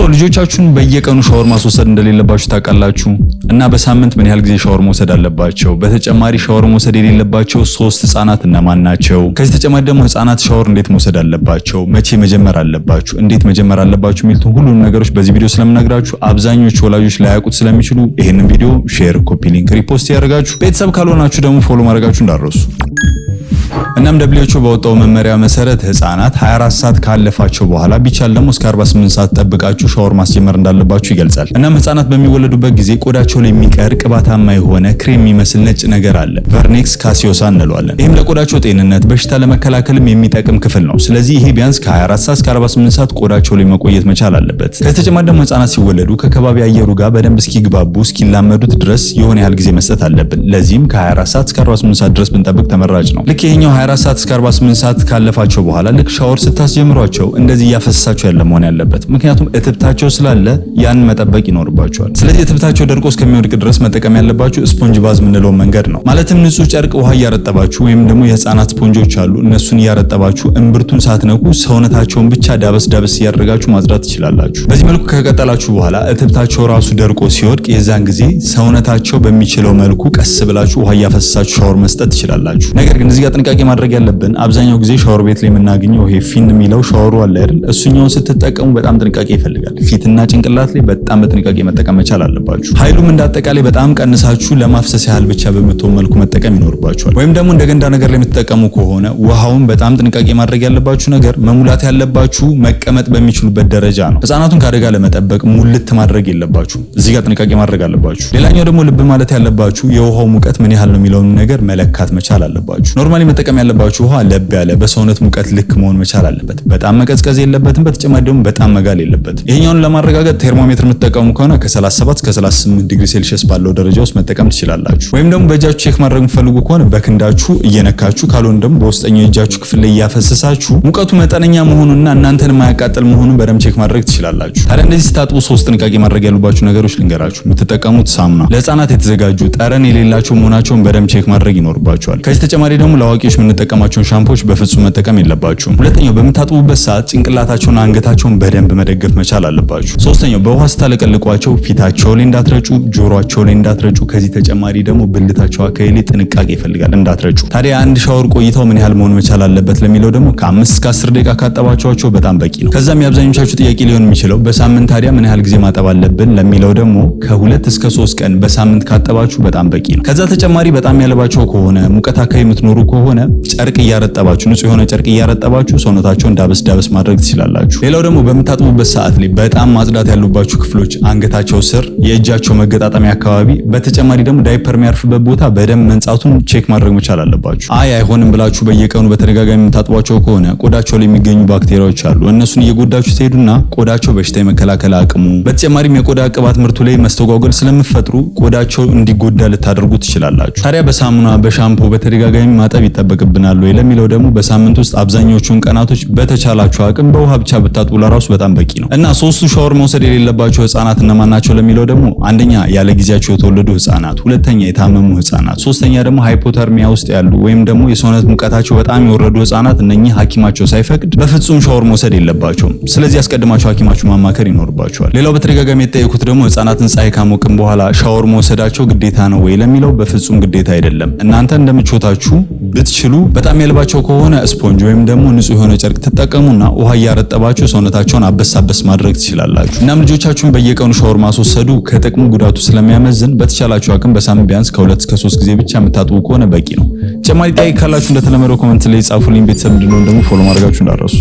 ልጆቻችሁን በየቀኑ ሻወር ማስወሰድ እንደሌለባችሁ ታውቃላችሁ? እና በሳምንት ምን ያህል ጊዜ ሻወር መውሰድ አለባቸው? በተጨማሪ ሻወር መውሰድ የሌለባቸው 3 ህፃናት እነማን ናቸው? ከዚህ ተጨማሪ ደግሞ ህፃናት ሻወር እንዴት መውሰድ አለባቸው? መቼ መጀመር አለባችሁ? እንዴት መጀመር አለባችሁ? የሚሉት ሁሉንም ነገሮች በዚህ ቪዲዮ ስለምነግራችሁ አብዛኞቹ ወላጆች ላያውቁት ስለሚችሉ ይሄንን ቪዲዮ ሼር፣ ኮፒ ሊንክ፣ ሪፖስት ያደርጋችሁ። ቤተሰብ ካልሆናችሁ ደግሞ ፎሎ ማድረጋችሁ እንዳትረሱ። እናም WHO በወጣው መመሪያ መሰረት ህፃናት 24 ሰዓት ካለፋቸው በኋላ ቢቻል ደግሞ እስከ 48 ሰዓት ጠብቃችሁ ሻወር ማስጀመር እንዳለባችሁ ይገልጻል። እናም ህፃናት በሚወለዱበት ጊዜ ቆዳቸው ላይ የሚቀር ቅባታማ የሆነ ክሬም የሚመስል ነጭ ነገር አለ። ቨርኔክስ ካሲዮሳ እንለዋለን። ይህም ለቆዳቸው ጤንነት በሽታ ለመከላከልም የሚጠቅም ክፍል ነው። ስለዚህ ይሄ ቢያንስ ከ24 ሰዓት እስከ 48 ሰዓት ቆዳቸው ላይ መቆየት መቻል አለበት። ከተጨማሪ ደግሞ ህፃናት ሲወለዱ ከከባቢ አየሩ ጋር በደንብ እስኪግባቡ እስኪላመዱት ድረስ የሆነ ያህል ጊዜ መስጠት አለብን። ለዚህም ከ24 ሰዓት እስከ 48 ሰዓት ድረስ ብንጠብቅ ተመራጭ ነው። ልክ ይሄኛው 24 ሰዓት እስከ 48 ሰዓት ካለፋቸው በኋላ ልክ ሻወር ስታስጀምሯቸው እንደዚህ እያፈሰሳቸው ያለ መሆን ያለበት። ምክንያቱም እትብታቸው ስላለ ያን መጠበቅ ይኖርባቸዋል። ስለዚህ እትብታቸው ደርቆ እስከሚወድቅ ድረስ መጠቀም ያለባችሁ ስፖንጅ ባዝ የምንለው መንገድ ነው። ማለትም ንጹህ ጨርቅ ውሃ እያረጠባችሁ ወይም ደግሞ የህፃናት ስፖንጆች አሉ እነሱን እያረጠባችሁ እምብርቱን ሳትነኩ ሰውነታቸውን ብቻ ዳበስ ዳበስ እያደረጋችሁ ማጽዳት ትችላላችሁ። በዚህ መልኩ ከቀጠላችሁ በኋላ እትብታቸው ራሱ ደርቆ ሲወድቅ የዛን ጊዜ ሰውነታቸው በሚችለው መልኩ ቀስ ብላችሁ ውሃ እያፈሰሳችሁ ሻወር መስጠት ትችላላችሁ። ነገር ግን እዚህ ጋር ጥንቃቄ ማድረግ ያለብን አብዛኛው ጊዜ ሻወር ቤት ላይ የምናገኘው ይሄ ፊን የሚለው ሻወሩ አለ አይደል? እሱኛውን ስትጠቀሙ በጣም ጥንቃቄ ይፈልጋል። ፊትና ጭንቅላት ላይ በጣም በጥንቃቄ መጠቀም መቻል አለባችሁ። ኃይሉም እንዳጠቃላይ በጣም ቀንሳችሁ ለማፍሰስ ያህል ብቻ በምትሆን መልኩ መጠቀም ይኖርባችኋል። ወይም ደግሞ እንደ ገንዳ ነገር ላይ የምትጠቀሙ ከሆነ ውሃውን በጣም ጥንቃቄ ማድረግ ያለባችሁ ነገር መሙላት ያለባችሁ መቀመጥ በሚችሉበት ደረጃ ነው። ህፃናቱን ከአደጋ ለመጠበቅ ሙልት ማድረግ የለባችሁ። እዚህ ጋር ጥንቃቄ ማድረግ አለባችሁ። ሌላኛው ደግሞ ልብ ማለት ያለባችሁ የውሃው ሙቀት ምን ያህል ነው የሚለውን ነገር መለካት መቻል አለባችሁ። ኖርማሊ መጠቀም ያለባችሁ ውሃ ለብ ያለ በሰውነት ሙቀት ልክ መሆን መቻል አለበት። በጣም መቀዝቀዝ የለበትም። በተጨማሪ ደግሞ በጣም መጋል የለበትም። ይሄኛውን ለማረጋገጥ ቴርሞሜትር የምትጠቀሙ ከሆነ ከ37 እስከ 38 ዲግሪ ሴልሺየስ ባለው ደረጃ ውስጥ መጠቀም ትችላላችሁ። ወይም ደግሞ በእጃችሁ ቼክ ማድረግ የምትፈልጉ ከሆነ በክንዳችሁ እየነካችሁ ካልሆነ ደግሞ በውስጠኛው የእጃችሁ ክፍል ላይ እያፈሰሳችሁ ሙቀቱ መጠነኛ መሆኑንና እናንተን የማያቃጥል መሆኑን በደንብ ቼክ ማድረግ ትችላላችሁ። ታዲያ እንደዚህ ስታጥቡ 3 ጥንቃቄ ማድረግ ያሉባችሁ ነገሮች ልንገራችሁ። የምትጠቀሙት ሳሙና ለህፃናት የተዘጋጁ ጠረን የሌላቸው መሆናቸውን በደንብ ቼክ ማድረግ ይኖርባችኋል። ከዚህ ተጨማሪ ደግሞ ለአዋቂዎች የምንጠቀማቸውን ሻምፖዎች በፍጹም መጠቀም የለባችሁም። ሁለተኛው በምታጥቡበት ሰዓት ጭንቅላታቸውና አንገታቸውን በደንብ መደገፍ መቻል አለባችሁ። ሶስተኛው በውሃ ስታለቀልቋቸው ፊታቸው ላይ እንዳትረጩ፣ ጆሮአቸው ላይ እንዳትረጩ። ከዚህ ተጨማሪ ደግሞ ብልታቸው አካባቢ ላይ ጥንቃቄ ይፈልጋል እንዳትረጩ። ታዲያ አንድ ሻወር ቆይታው ምን ያህል መሆን መቻል አለበት ለሚለው ደግሞ ከ5 እስከ 10 ደቂቃ ካጠባቸዋቸው በጣም በቂ ነው። ከዛም የአብዛኞቻችሁ ጥያቄ ሊሆን የሚችለው በሳምንት ታዲያ ምን ያህል ጊዜ ማጠብ አለብን ለሚለው ደግሞ ከ2 እስከ 3 ቀን በሳምንት ካጠባችሁ በጣም በቂ ነው። ከዛ ተጨማሪ በጣም ያለባቸው ከሆነ ሙቀት አካባቢ የምትኖሩ ከሆነ ጨርቅ እያረጠባችሁ ንጹህ የሆነ ጨርቅ እያረጠባችሁ ሰውነታቸውን ዳበስ ዳበስ ማድረግ ትችላላችሁ። ሌላው ደግሞ በምታጥቡበት ሰዓት ላይ በጣም ማጽዳት ያሉባችሁ ክፍሎች አንገታቸው ስር፣ የእጃቸው መገጣጠሚያ አካባቢ፣ በተጨማሪ ደግሞ ዳይፐር የሚያርፍበት ቦታ በደንብ መንጻቱን ቼክ ማድረግ መቻል አለባችሁ። አይሆንም ብላችሁ በየቀኑ በተደጋጋሚ የምታጥቧቸው ከሆነ ቆዳቸው ላይ የሚገኙ ባክቴሪያዎች አሉ። እነሱን እየጎዳችሁ ትሄዱና ቆዳቸው በሽታ የመከላከል አቅሙ፣ በተጨማሪም የቆዳ ቅባት ምርቱ ላይ መስተጓጎል ስለምትፈጥሩ ቆዳቸው እንዲጎዳ ልታደርጉ ትችላላችሁ። ታዲያ በሳሙና በሻምፖ በተደጋጋሚ ማጠብ ይጠበቅብናል ወይ ለሚለው ደግሞ በሳምንት ውስጥ አብዛኞቹን ቀናቶች በተቻላችሁ አቅም በውሃ ብቻ ብታጥቡ ለራሱ በጣም በቂ ነው። እና 3ቱ ሻወር መውሰድ የሌለባቸው ህፃናት እነማን ናቸው ለሚለው ደግሞ አንደኛ ያለ ጊዜያቸው የተወለዱ ህፃናት፣ ሁለተኛ የታመሙ ህፃናት፣ ሶስተኛ ደግሞ ሃይፖተርሚያ ውስጥ ያሉ ወይም ደግሞ የሰውነት ሙቀታቸው በጣም የወረዱ ህፃናት እነኚህ ሐኪማቸው ሳይፈቅድ በፍጹም ሻወር መውሰድ የለባቸውም። ስለዚህ አስቀድማችሁ ሐኪማችሁ ማማከር ይኖርባቸዋል። ሌላው በተደጋጋሚ የጠየቁት ደግሞ ህፃናትን ፀሐይ ካሞቅን በኋላ ሻወር መውሰዳቸው ግዴታ ነው ወይ ለሚለው በፍጹም ግዴታ አይደለም። እናንተ እንደምቾታችሁ ብትችሉ በጣም ያልባቸው ከሆነ ስፖንጅ ወይም ደግሞ ንጹህ የሆነ ጨርቅ ተጠቀሙና ውሃ እያረጠባችሁ ሰውነታቸውን አበሳበስ ማድረግ ትችላላችሁ። እናም ልጆቻችሁን በየቀኑ ሻወር ማስወሰዱ ከጥቅሙ ጉዳቱ ስለሚያመዝን በተቻላችሁ አቅም በሳምንት ቢያንስ ከ2 እስከ 3 ጊዜ ብቻ የምታጥቡ ከሆነ በቂ ነው። ተጨማሪ ጥያቄ ካላችሁ እንደተለመደው ኮሜንት ላይ ጻፉልኝ። ቤተሰብ እንድንሆን ደግሞ ፎሎ ማድረጋችሁ እንዳትረሱ።